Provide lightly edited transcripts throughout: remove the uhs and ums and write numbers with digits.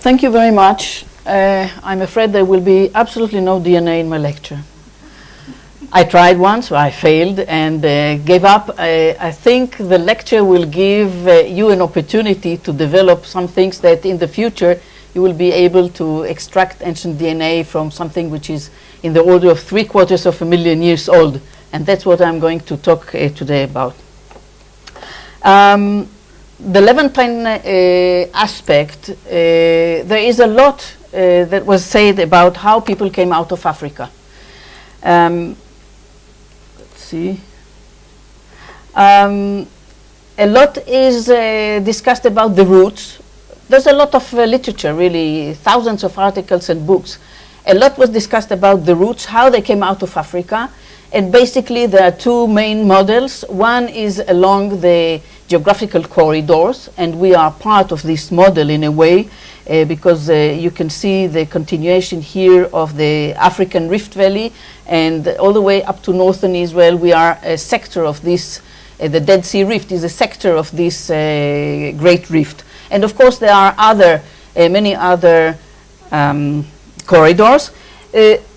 Thank you very much. I'm afraid there will be absolutely no DNA in my lecture. I tried once, I failed and gave up. I think the lecture will give you an opportunity to develop some things that in the future you will be able to extract ancient DNA from something which is in the order of 750,000 years old. And that's what I'm going to talk today about. The Levantine aspect, there is a lot that was said about how people came out of Africa. Let's see. A lot is discussed about the roots. There's a lot of literature, really, thousands of articles and books. A lot was discussed about the roots, how they came out of Africa. And basically, there are two main models. One is along the geographical corridors, and we are part of this model in a way, because you can see the continuation here of the African Rift Valley, and all the way up to northern Israel, we are a sector of this, the Dead Sea Rift is a sector of this great rift. And of course, there are other, many other corridors.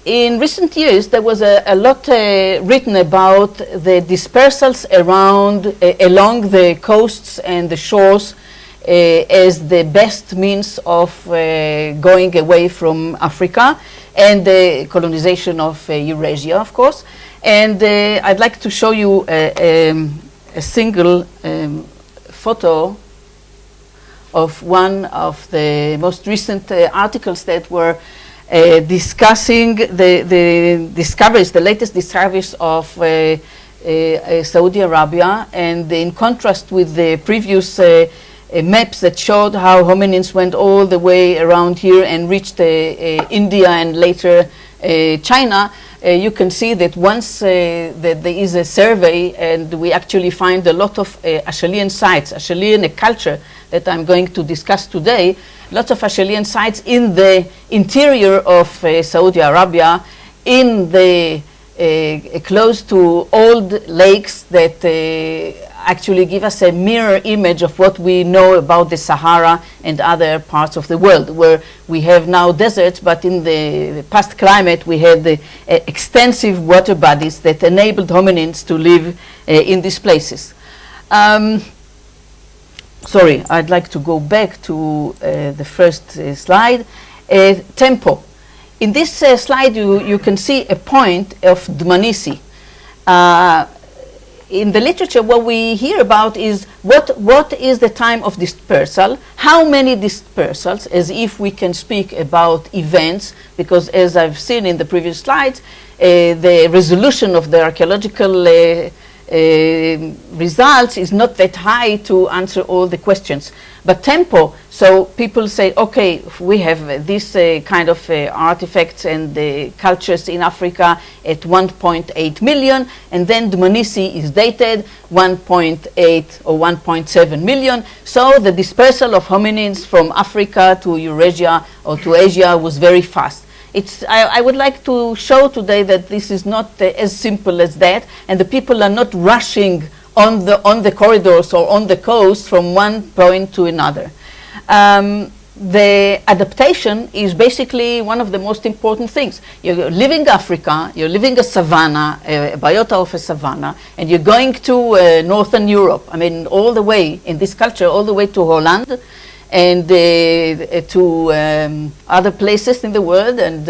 In recent years, there was a lot written about the dispersals around, along the coasts and the shores as the best means of going away from Africa and the colonization of Eurasia, of course. And I'd like to show you a single photo of one of the most recent articles that were discussing the discoveries, the latest discoveries of Saudi Arabia, and in contrast with the previous maps that showed how hominins went all the way around here and reached India and later China, you can see that once that there is a survey and we actually find a lot of Acheulean sites, Acheulean culture that I'm going to discuss today, lots of Acheulean sites in the interior of Saudi Arabia, in the close to old lakes that actually give us a mirror image of what we know about the Sahara and other parts of the world, where we have now deserts, but in the past climate we had the extensive water bodies that enabled hominins to live in these places. Sorry, I'd like to go back to the first slide. Tempo. In this slide, you can see a point of Dmanisi. In the literature, what we hear about is what is the time of dispersal, how many dispersals, as if we can speak about events, because as I've seen in the previous slides, the resolution of the archaeological results is not that high to answer all the questions. But tempo, so people say, okay, we have this kind of artifacts and cultures in Africa at 1.8 million, and then Dmanisi is dated 1.8 or 1.7 million. So the dispersal of hominins from Africa to Eurasia or to Asia was very fast. I would like to show today that this is not as simple as that, and the people are not rushing on the corridors or on the coast from one point to another. The adaptation is basically one of the most important things. You're leaving Africa, you're leaving a savanna, a biota of a savanna, and you're going to Northern Europe. I mean, all the way in this culture, all the way to Holland, and to other places in the world, and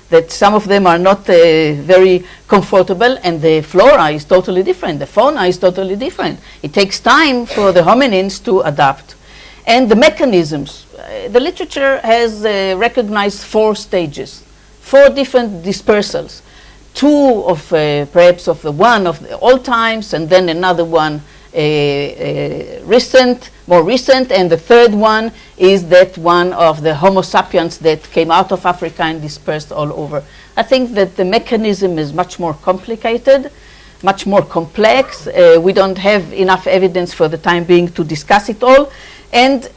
that some of them are not very comfortable, and the flora is totally different, the fauna is totally different. It takes time for the hominins to adapt. And the mechanisms, the literature has recognized 4 stages, 4 different dispersals. 2 of perhaps of the one of the old times, and then another one more recent, and the third one is that one of the Homo sapiens that came out of Africa and dispersed all over. I think that the mechanism is much more complicated, much more complex. We don't have enough evidence for the time being to discuss it all. And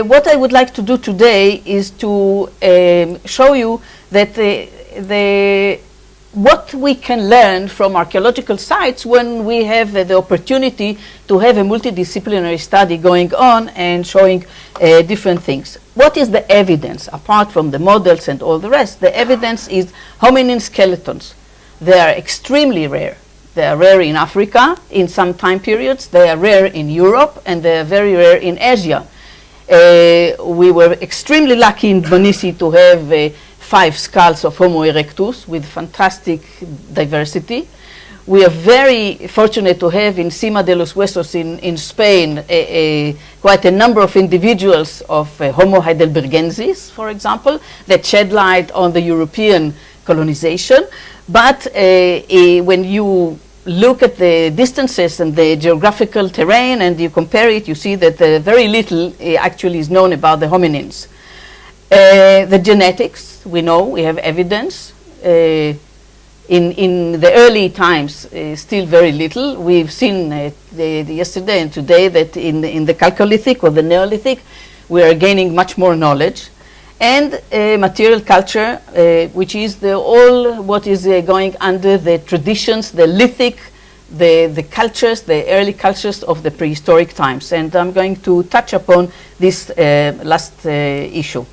what I would like to do today is to show you that what we can learn from archaeological sites when we have the opportunity to have a multidisciplinary study going on and showing different things. what is the evidence, apart from the models and all the rest? The evidence is hominin skeletons. They are extremely rare. They are rare in Africa in some time periods. They are rare in Europe, and they are very rare in Asia. We were extremely lucky in Bonisi to have 5 skulls of Homo erectus with fantastic diversity. We are very fortunate to have in Cima de los Huesos in Spain quite a number of individuals of Homo heidelbergensis, for example, that shed light on the European colonization. But when you look at the distances and the geographical terrain and you compare it, you see that very little actually is known about the hominins. The genetics, we know, we have evidence. In the early times, still very little. We've seen yesterday and today that in the Chalcolithic or the Neolithic, we are gaining much more knowledge. And material culture, which is all what is going under the traditions, the lithic, the cultures, the early cultures of the prehistoric times. And I'm going to touch upon this last issue.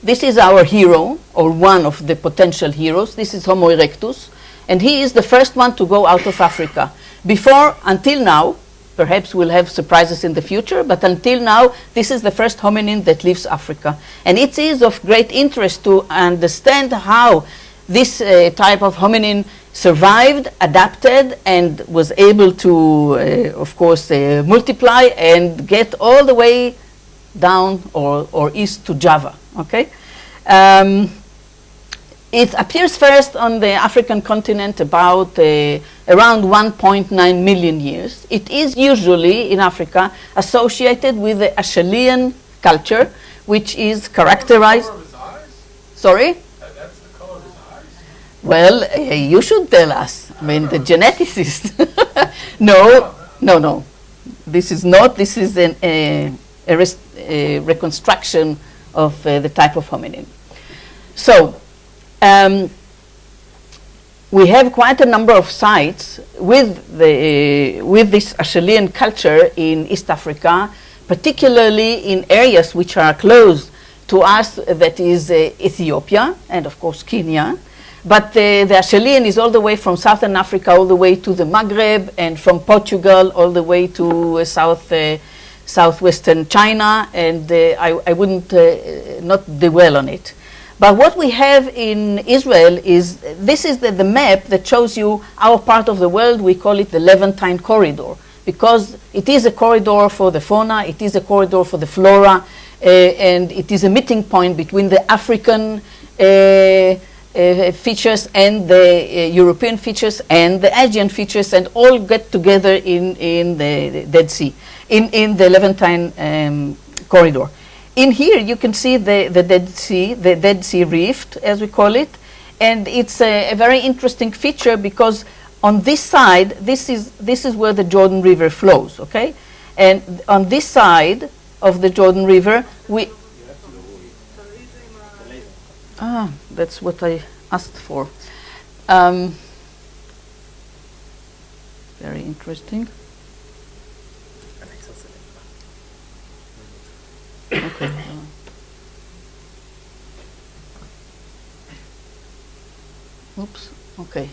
This is our hero, or one of the potential heroes. This is Homo erectus, and he is the first one to go out of Africa. Until now, perhaps we'll have surprises in the future, but until now, this is the first hominin that leaves Africa. And it is of great interest to understand how this type of hominin survived, adapted, and was able to, of course, multiply and get all the way down or east to Java. Okay, it appears first on the African continent about around 1.9 million years. It is usually in Africa associated with the Acheulean culture, which is characterized. That's the color of his eyes? Sorry? That's the color of his eyes? Well, you should tell us. I mean, the geneticist. No. This is not. This is a reconstruction of the type of hominin. So we have quite a number of sites with this Acheulean culture in East Africa, particularly in areas which are close to us, that is Ethiopia and of course Kenya. But the Acheulean is all the way from southern Africa all the way to the Maghreb, and from Portugal all the way to southwestern China, and I wouldn't not dwell on it. But what we have in Israel is, this is the map that shows you our part of the world. We call it the Levantine corridor, because it is a corridor for the fauna, it is a corridor for the flora, and it is a meeting point between the African features and the European features and the Asian features, and all get together in the Dead Sea. In the Levantine corridor. In here you can see the Dead Sea Rift, as we call it, and it's a very interesting feature because on this side, this is where the Jordan River flows, okay? And on this side of the Jordan River, that's what I asked for. Very interesting. Okay. Oops. Okay.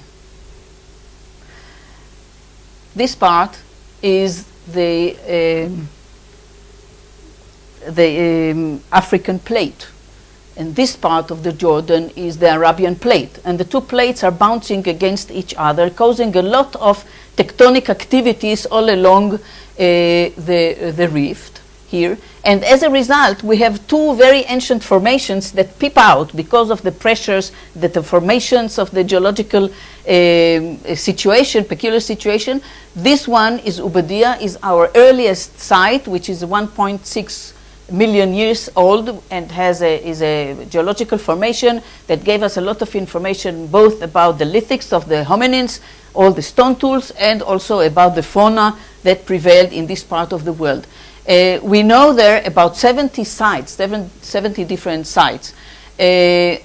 This part is the African plate, and this part of the Jordan is the Arabian plate, and the two plates are bouncing against each other, causing a lot of tectonic activities all along the rift here. And as a result, we have two very ancient formations that peep out because of the pressures that the formations of the geological situation, peculiar situation. This one is Ubadia, is our earliest site, which is 1.6 million years old, and is a geological formation that gave us a lot of information both about the lithics of the hominins, all the stone tools, and also about the fauna that prevailed in this part of the world. We know there are about 70 sites, 70 different sites. Then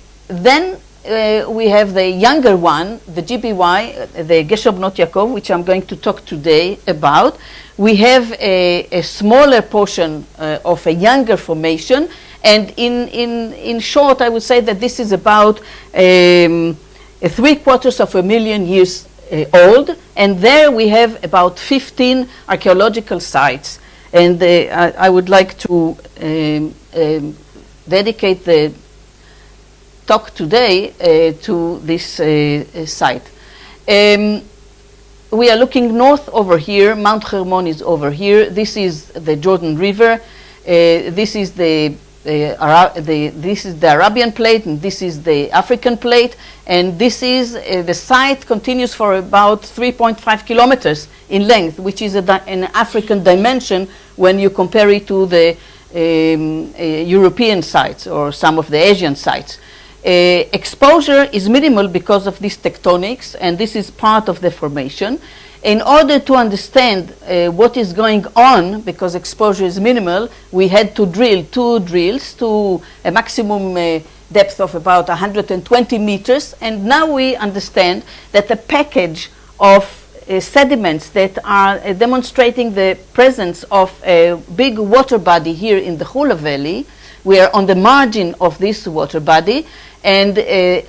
we have the younger one, the GBY, the Gesher Bnot Yaakov, which I'm going to talk today about. We have a smaller portion of a younger formation, and in short, I would say that this is about 750,000 years old, and there we have about 15 archaeological sites. And I would like to dedicate the talk today to this site. We are looking north over here. Mount Hermon is over here. This is the Jordan River. This is the Arabian plate, and this is the African plate, and this is the site continues for about 3.5 kilometers in length, which is an African dimension when you compare it to the European sites or some of the Asian sites. Exposure is minimal because of these tectonics, and this is part of the formation. In order to understand what is going on, because exposure is minimal, we had to drill 2 drills to a maximum depth of about 120 meters, and now we understand that the package of sediments that are demonstrating the presence of a big water body here in the Hula Valley. We are on the margin of this water body, and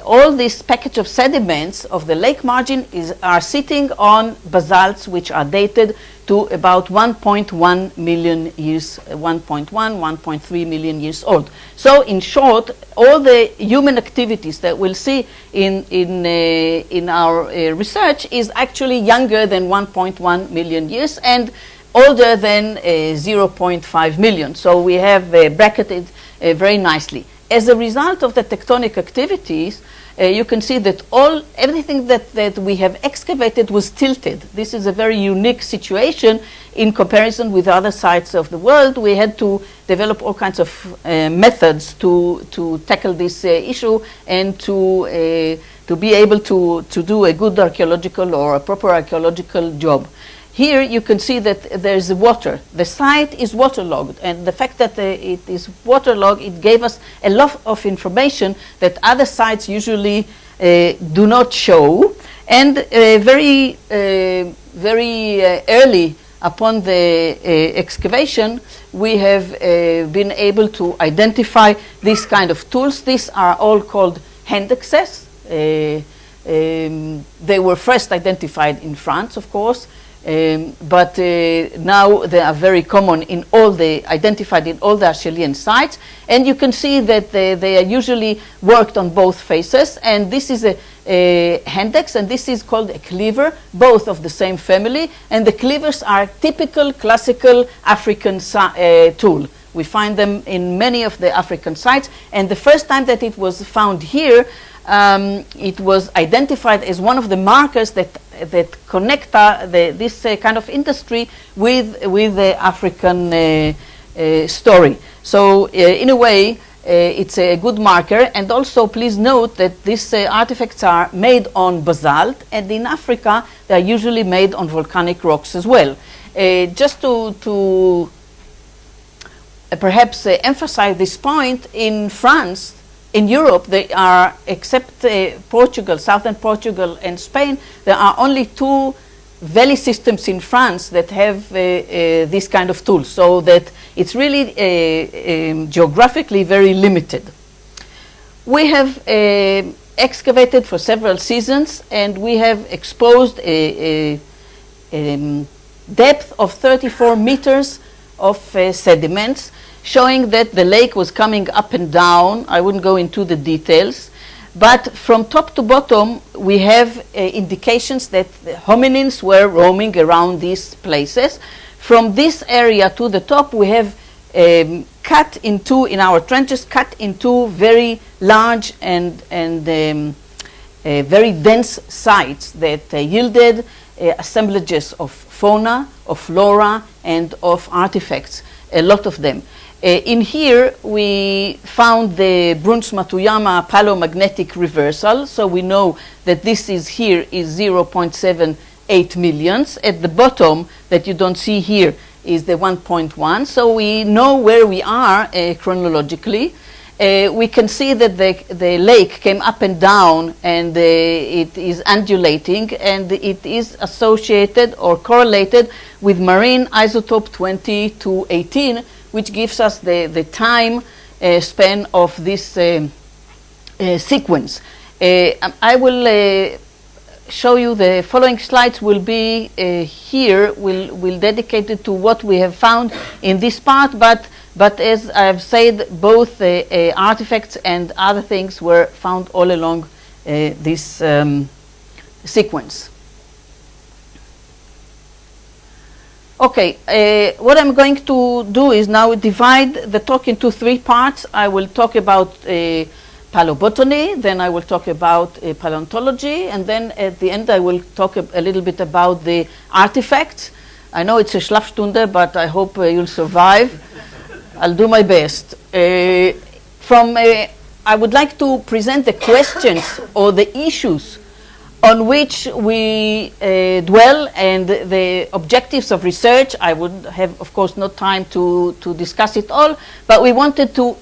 all this package of sediments of the lake margin are sitting on basalts which are dated to about 1.1 million years, 1.3 million years old. So in short, all the human activities that we'll see in our research is actually younger than 1.1 million years and older than 0.5 million. So we have bracketed very nicely. As a result of the tectonic activities, you can see that everything that we have excavated was tilted. This is a very unique situation in comparison with other sites of the world. We had to develop all kinds of methods to tackle this issue and to be able to do a good archaeological or a proper archaeological job. Here you can see that there's water. The site is waterlogged, and the fact that it is waterlogged, it gave us a lot of information that other sites usually do not show. And very early upon the excavation, we have been able to identify these kind of tools. These are all called Handaxes. They were first identified in France, of course. But now they are very common identified in all the Acheulean sites, and you can see that they are usually worked on both faces, and this is a Handaxe, and this is called a cleaver, both of the same family, and the cleavers are typical classical African tool. We find them in many of the African sites, and the first time that it was found here, it was identified as one of the markers that connect this kind of industry with the African story. So in a way, it's a good marker. And also, please note that these artifacts are made on basalt, and in Africa, they are usually made on volcanic rocks as well. Just to perhaps emphasize this point, in France, in Europe, they are, except Portugal, southern Portugal and Spain, there are only 2 valley systems in France that have this kind of tools, so that it's really geographically very limited. We have excavated for several seasons, and we have exposed a depth of 34 meters of sediments, showing that the lake was coming up and down. I wouldn't go into the details, but from top to bottom, we have indications that the hominins were roaming around these places. From this area to the top, we have cut into, in our trenches, cut into very large and very dense sites that yielded assemblages of fauna, of flora, and of artifacts, a lot of them. In here, we found the Bruns-Matuyama palomagnetic reversal, so we know that this is 0.78 millions. At the bottom, that you don't see here, is the 1.1, so we know where we are chronologically. we can see that the lake came up and down, and it is undulating, and it is associated or correlated with marine isotope 20 to 18, which gives us the time span of this sequence. I will show you the following slides will be here, will dedicated to what we have found in this part, but as I've said, both artifacts and other things were found all along this sequence. Okay, what I'm going to do is now divide the talk into 3 parts. I will talk about paleo-botany, then I will talk about paleontology, and then at the end I will talk a little bit about the artifacts. I know it's a Schlafstunde, but I hope you'll survive. I'll do my best. I would like to present the questions or the issues on which we dwell and the objectives of research. I would have, of course, no time to discuss it all, but we wanted to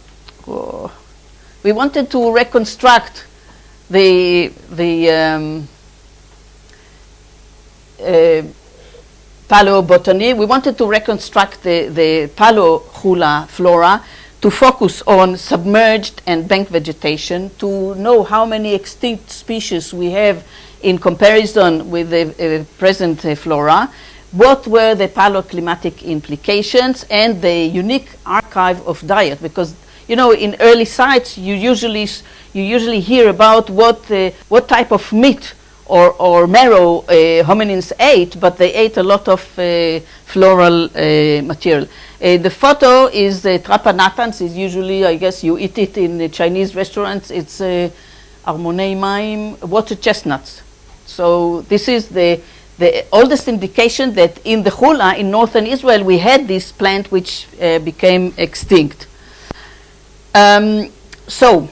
reconstruct the paleobotany. We wanted to reconstruct the paleo-hula flora to focus on submerged and bank vegetation, to know how many extinct species we have in comparison with the present flora, what were the paleoclimatic implications, and the unique archive of diet, because you know, in early sites, you usually hear about what type of meat or marrow hominins ate, but they ate a lot of floral material. The photo is trapa natans. Is usually, I guess, you eat it in Chinese restaurants. It's armonei maim, water chestnuts. So this is the oldest indication that in the hula in northern Israel we had this plant which became extinct. So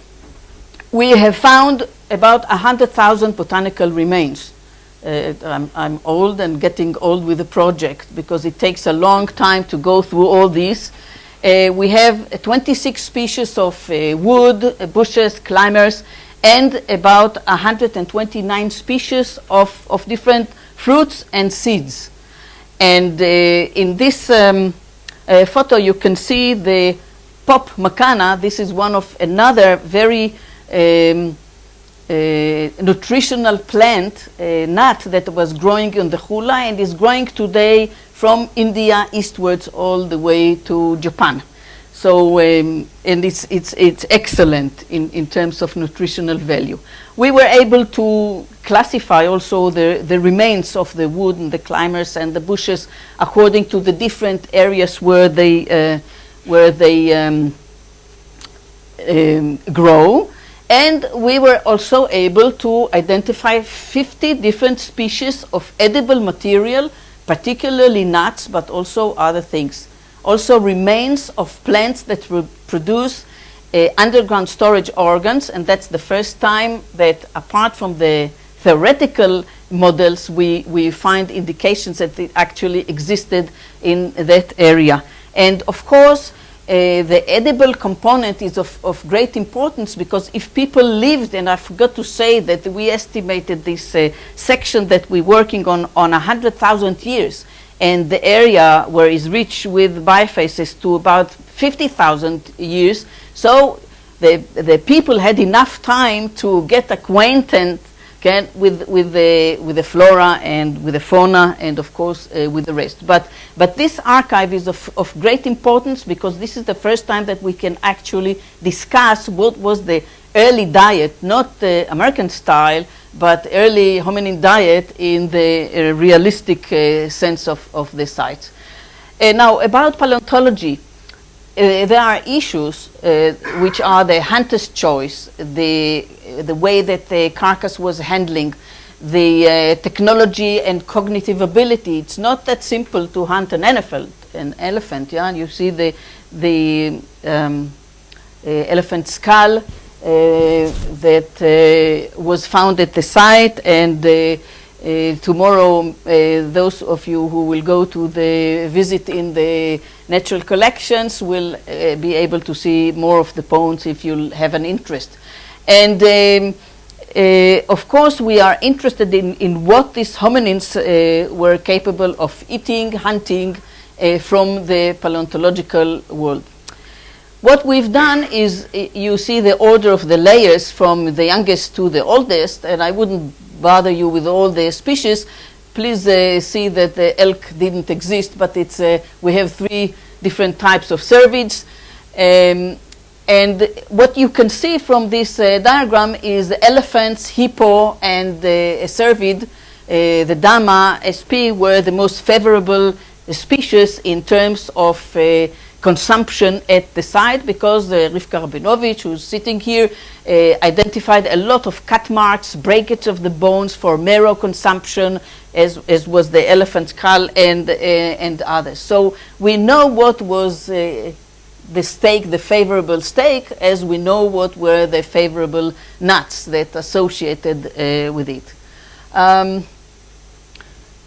we have found about 100,000 botanical remains. I'm old and getting old with the project because it takes a long time to go through all these. We have 26 species of wood, bushes, climbers, and about 129 species of different fruits and seeds. And in this photo you can see the pop macana. This is one of another very nutritional plant, nut that was growing in the hula and is growing today from India eastwards all the way to Japan. So, and it's excellent in terms of nutritional value. We were able to classify also the remains of the wood and the climbers and the bushes according to the different areas where they grow. And we were also able to identify 50 different species of edible material, particularly nuts, but also other things. Also remains of plants that produce underground storage organs, and that's the first time that, apart from the theoretical models, we find indications that it actually existed in that area. And of course, the edible component is of great importance, because if people lived, and I forgot to say that we estimated this section that we're working on 100,000 years, and the area where is rich with biophases to about 50,000 years. So the people had enough time to get acquainted with the flora and with the fauna, and of course with the rest. But this archive is of great importance, because this is the first time that we can actually discuss what was the early diet, not the American style, but early hominin diet in the realistic sense of the sites. Now, about paleontology, there are issues which are the hunter's choice, the way that the carcass was handling, the technology and cognitive ability. It's not that simple to hunt an elephant. Yeah, you see the elephant skull that was found at the site, and Tomorrow, those of you who will go to the visit in the natural collections will be able to see more of the bones if you have an interest. And of course, we are interested in what these hominins were capable of eating, hunting from the paleontological world. What we've done is, you see the order of the layers from the youngest to the oldest, and I wouldn't bother you with all the species. Please see that the elk didn't exist, but it's we have 3 different types of cervids. And what you can see from this diagram is the elephants, hippo, and the cervid, the Dama SP, were the most favorable species in terms of consumption at the site, because Rivka Rabinovich, who's sitting here, identified a lot of cut marks, breakage of the bones for marrow consumption, as was the elephant skull and others. So we know what was the steak, the favorable steak, as we know what were the favorable nuts that associated with it.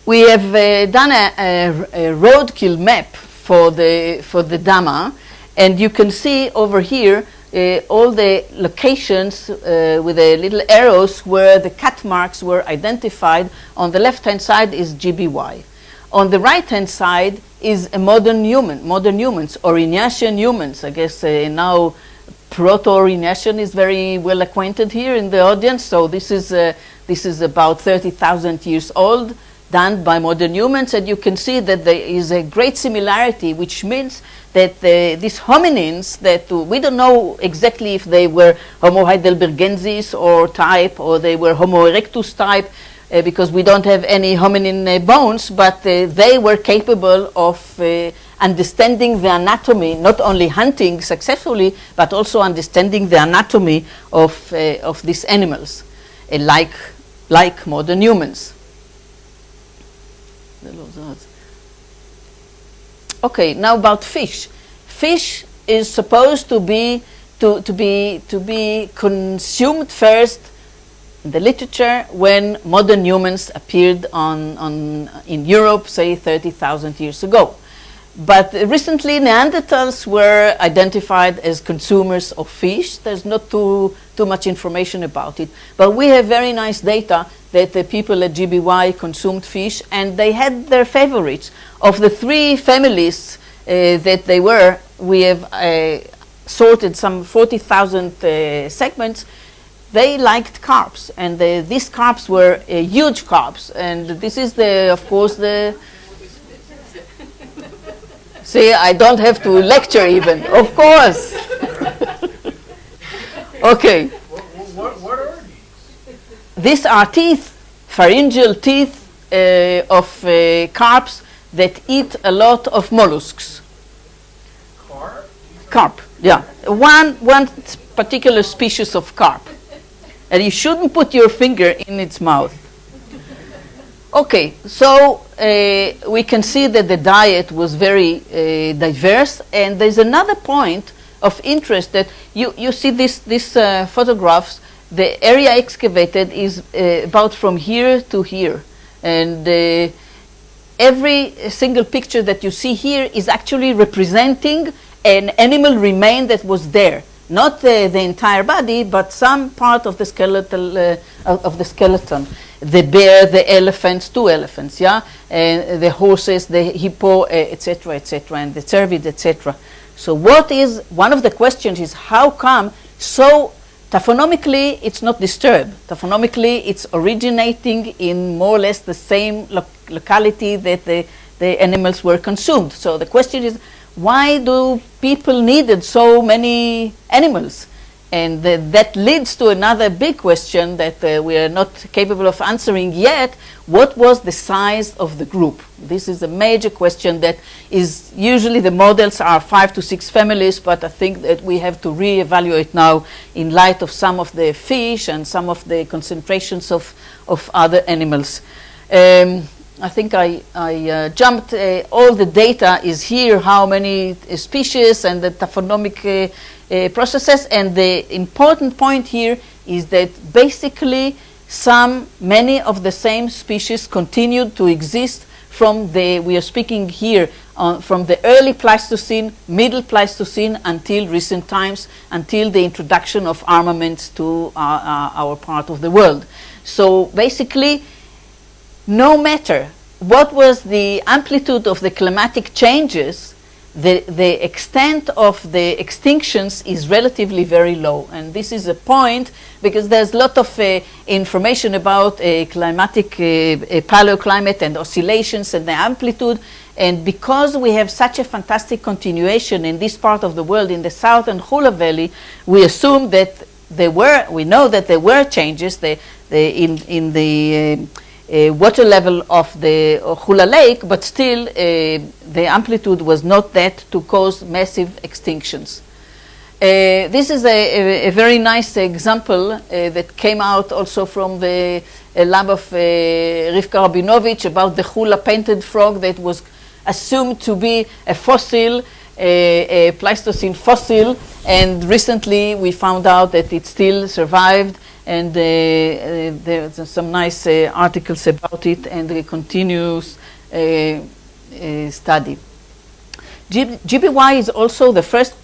We have done a roadkill map for the Dama, and you can see over here all the locations with the little arrows where the cut marks were identified. On the left-hand side is GBY. On the right-hand side is a modern humans, Aurignacian humans. I guess now Proto-Aurignacian is very well acquainted here in the audience. So this is about 30,000 years old, done by modern humans, and you can see that there is a great similarity, which means that these hominins that we don't know exactly if they were Homo heidelbergensis or type, or they were Homo erectus type, because we don't have any hominin bones, but they were capable of understanding the anatomy, not only hunting successfully, but also understanding the anatomy of these animals, like modern humans. Okay, now about fish. Fish is supposed to be consumed first in the literature when modern humans appeared in Europe, say 30,000 years ago. But recently Neanderthals were identified as consumers of fish. There's not too much information about it, but we have very nice data that the people at GBY consumed fish, and they had their favorites. Of the 3 families that they were, we have sorted some 40,000 segments. They liked carps, and these carps were huge carps, and this is of course the. See, I don't have to lecture even, of course. Okay. What are these? These are teeth, pharyngeal teeth of carps that eat a lot of mollusks. Carp? Carp, yeah. One particular species of carp. And you shouldn't put your finger in its mouth. Okay, so we can see that the diet was very diverse, and there's another point of interest that you see these photographs. The area excavated is about from here to here, and every single picture that you see here is actually representing an animal remain that was there. Not the entire body, but some part of the skeletal of the skeleton. The bear, the elephants, 2 elephants, yeah, and the horses, the hippo, etc., etc., and the cervid, etc. So, one of the questions is how come? So, taphonomically, it's not disturbed. Taphonomically, it's originating in more or less the same locality that the animals were consumed. So, the question is, why do people needed so many animals? And that leads to another big question that we are not capable of answering yet. What was the size of the group? This is a major question that is usually the models are 5 to 6 families, but I think that we have to reevaluate now in light of some of the fish and some of the concentrations of other animals. I think I jumped. All the data is here, how many species and the taphonomic processes. And the important point here is that basically many of the same species continued to exist from we are speaking here from the early Pleistocene, middle Pleistocene, until recent times, until the introduction of armaments to our part of the world. So basically, no matter what was the amplitude of the climatic changes, the extent of the extinctions is relatively very low. And this is a point because there's a lot of information about climatic paleoclimate and oscillations and the amplitude. And because we have such a fantastic continuation in this part of the world, in the southern Hula Valley, we assume that we know that there were changes in the water level of the Hula Lake, but still the amplitude was not that to cause massive extinctions. This is a very nice example that came out also from the lab of Rivka Rabinovich about the Hula painted frog that was assumed to be a fossil, a Pleistocene fossil, and recently we found out that it still survived, and there's some nice articles about it and a continuous study. GBY is also the first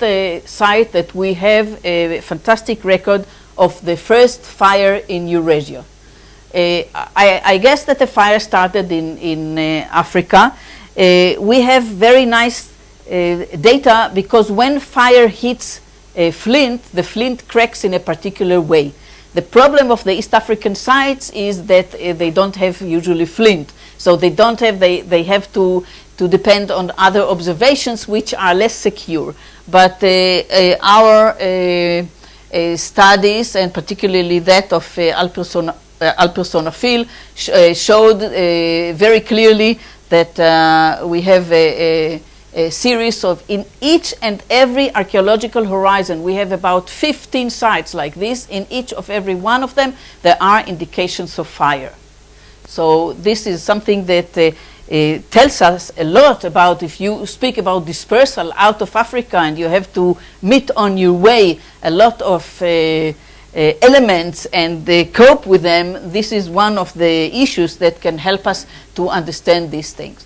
site that we have a fantastic record of the first fire in Eurasia. I guess that the fire started in Africa. We have very nice data because when fire hits flint, the flint cracks in a particular way. The problem of the East African sites is that they don't have usually flint. So they have to depend on other observations which are less secure. But our studies, and particularly that of Alperson Phil, showed very clearly that we have a series of, in each and every archaeological horizon, we have about 15 sites like this. In each of every one of them, there are indications of fire. So this is something that tells us a lot about, if you speak about dispersal out of Africa and you have to meet on your way a lot of elements and cope with them, this is one of the issues that can help us to understand these things.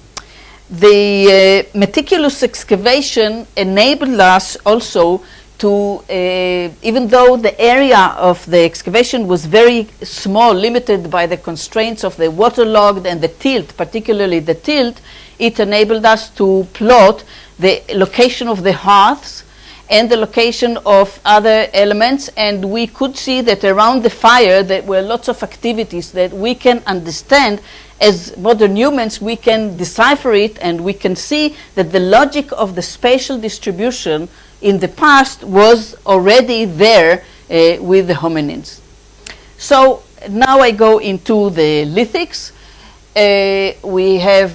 The meticulous excavation enabled us also to, even though the area of the excavation was very small, limited by the constraints of the waterlogged and the tilt, particularly the tilt, it enabled us to plot the location of the hearths and the location of other elements, and we could see that around the fire there were lots of activities that we can understand. As modern humans, we can decipher it, and we can see that the logic of the spatial distribution in the past was already there with the hominins. So now I go into the lithics. We have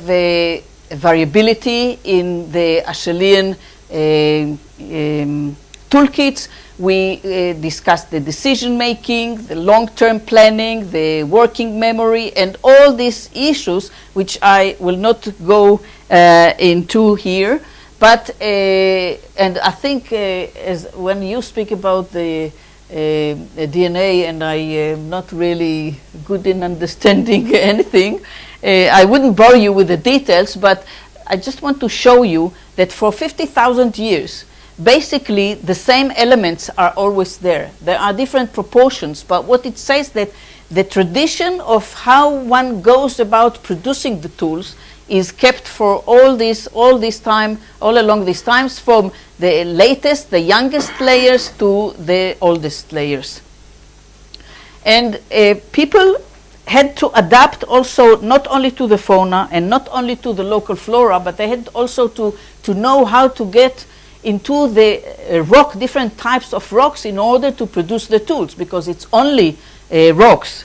variability in the Acheulean toolkits. We discussed the decision making, the long-term planning, the working memory, and all these issues, which I will not go into here. But and I think as when you speak about the DNA, and I am not really good in understanding anything, I wouldn't bore you with the details, but I just want to show you that for 50,000 years, basically the same elements are always there. There are different proportions, but what it says that the tradition of how one goes about producing the tools is kept for all along these times, from the latest, the youngest layers to the oldest layers. And people had to adapt also not only to the fauna and not only to the local flora, but they had also to know how to get into the different types of rocks in order to produce the tools, because it's only rocks.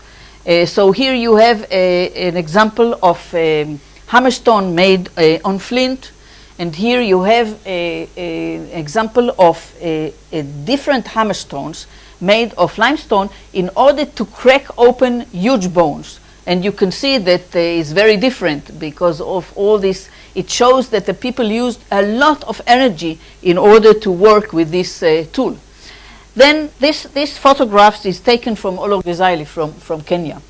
So here you have an example of hammerstone made on flint, and here you have an example of different hammerstones made of limestone in order to crack open huge bones. And you can see that it's very different because of all this. It shows that the people used a lot of energy in order to work with this tool. Then this photographs is taken from Olor Gezaili from Kenya.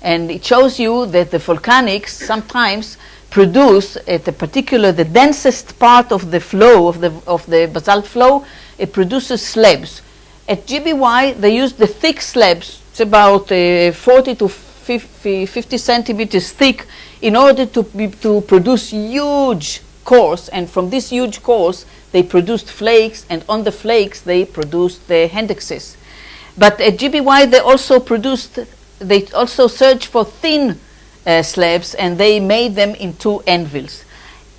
And it shows you that the volcanics sometimes produce at a particular, the densest part of the flow, of the basalt flow, it produces slabs. At GBY, they use the thick slabs. It's about 40 to 50 centimeters thick in order to produce huge cores. And from this huge cores, they produced flakes, and on the flakes, they produced the Handaxes. But at GBY, they also searched for thin slabs, and they made them into anvils.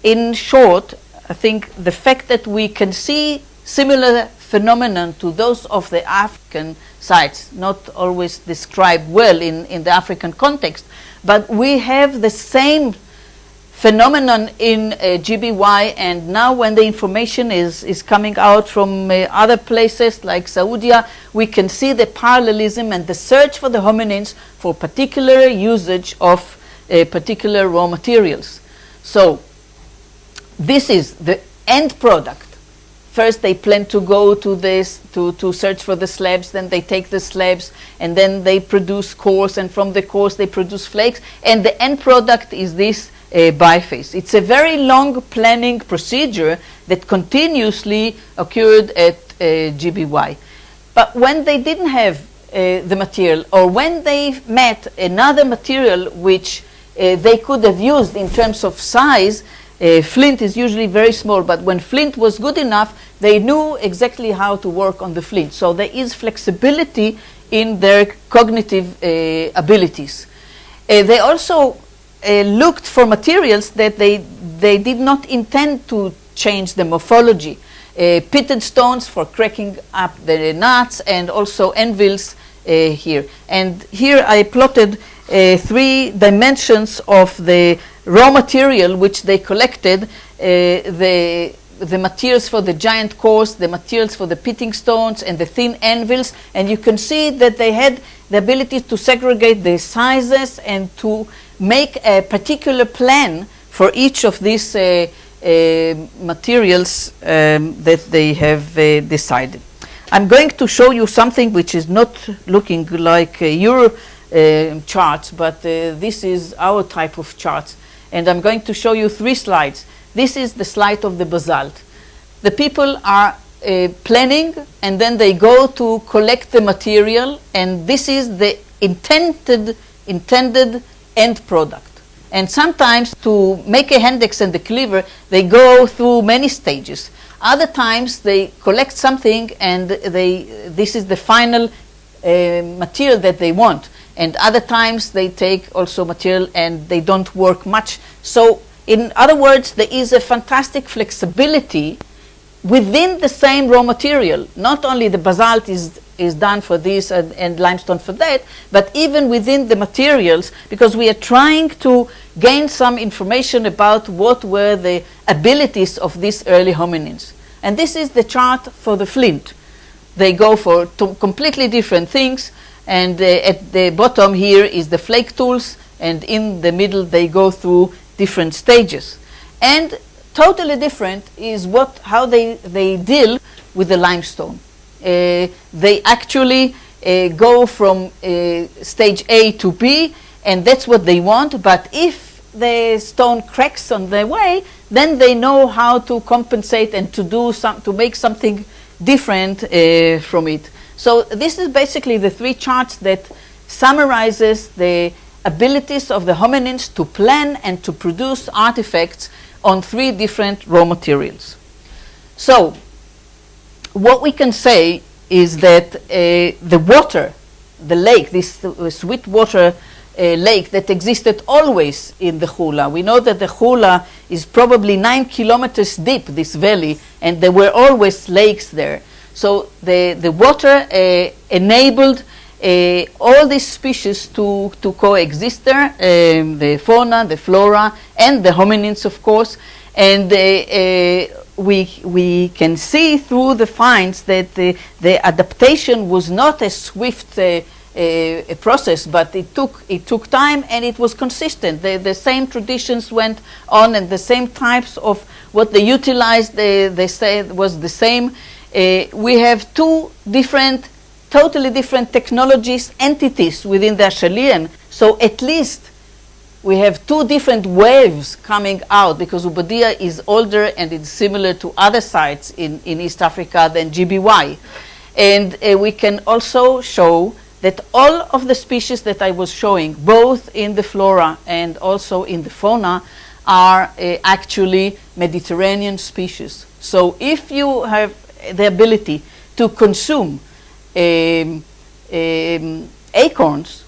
In short, I think the fact that we can see similar phenomenon to those of the African sites, not always described well in the African context, but we have the same phenomenon in GBY, and now when the information is coming out from other places like Saudi, we can see the parallelism and the search for the hominins for particular usage of particular raw materials. So this is the end product. First they plan to go to this, to search for the slabs, then they take the slabs, and then they produce cores, and from the cores they produce flakes, and the end product is this biface. It's a very long planning procedure that continuously occurred at GBY. But when they didn't have the material, or when they met another material which they could have used in terms of size, flint is usually very small, but when flint was good enough, they knew exactly how to work on the flint. So there is flexibility in their cognitive abilities. They also looked for materials that they did not intend to change the morphology. Pitted stones for cracking up the nuts, and also anvils here. And here I plotted 3 dimensions of the raw material which they collected, the materials for the giant cores, the materials for the pitting stones, and the thin anvils. And you can see that they had the ability to segregate the sizes and to make a particular plan for each of these materials that they have decided. I'm going to show you something which is not looking like your charts, but this is our type of charts. And I'm going to show you 3 slides. This is the slide of the basalt. The people are planning, and then they go to collect the material, and this is the intended end product. And sometimes to make a Handaxe and the cleaver, they go through many stages. Other times they collect something, and this is the final material that they want. And other times they take also material and they don't work much. So in other words, there is a fantastic flexibility within the same raw material. Not only the basalt is done for this and limestone for that, but even within the materials, because we are trying to gain some information about what were the abilities of these early hominins. And this is the chart for the flint. They go for completely different things. And at the bottom here is the flake tools, and in the middle they go through different stages. And totally different is how they deal with the limestone. They actually go from stage A to B, and that's what they want. But if the stone cracks on their way, then they know how to compensate and to make something different from it. So this is basically the 3 charts that summarizes the abilities of the hominins to plan and to produce artifacts on 3 different raw materials. So what we can say is that the water, the lake, this sweet water lake that existed always in the Hula. We know that the Hula is probably 9 kilometers deep, this valley, and there were always lakes there. So the water enabled all these species to coexist there, the fauna, the flora, and the hominins, of course. And we can see through the finds that the adaptation was not a swift a process, but it took time, and it was consistent. The same traditions went on, and the same types of what they utilized, they said was the same. We have 2 different totally different technologies, entities within the Acheulean. So at least we have two different waves coming out, because Ubadia is older and it's similar to other sites in East Africa than GBY. And we can also show that all of the species that I was showing, both in the flora and also in the fauna, are actually Mediterranean species. So if you have the ability to consume acorns,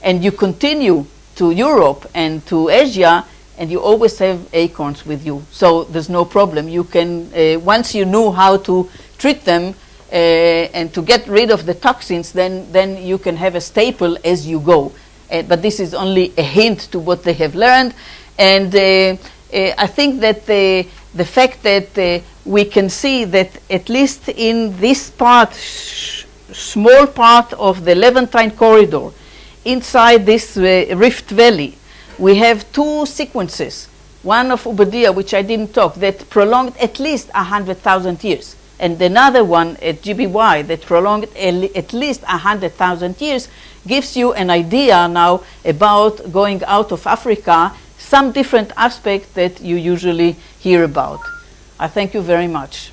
and you continue to Europe and to Asia, and you always have acorns with you. So there's no problem. You can, once you know how to treat them and to get rid of the toxins, then you can have a staple as you go. But this is only a hint to what they have learned. And I think that the fact that we can see that at least in this part, small part of the Levantine corridor, inside this Rift Valley, we have two sequences. One of Ubadia, which I didn't talk, that prolonged at least 100,000 years. And another one at GBY that prolonged at least 100,000 years, gives you an idea now about going out of Africa, some different aspects that you usually hear about. I thank you very much.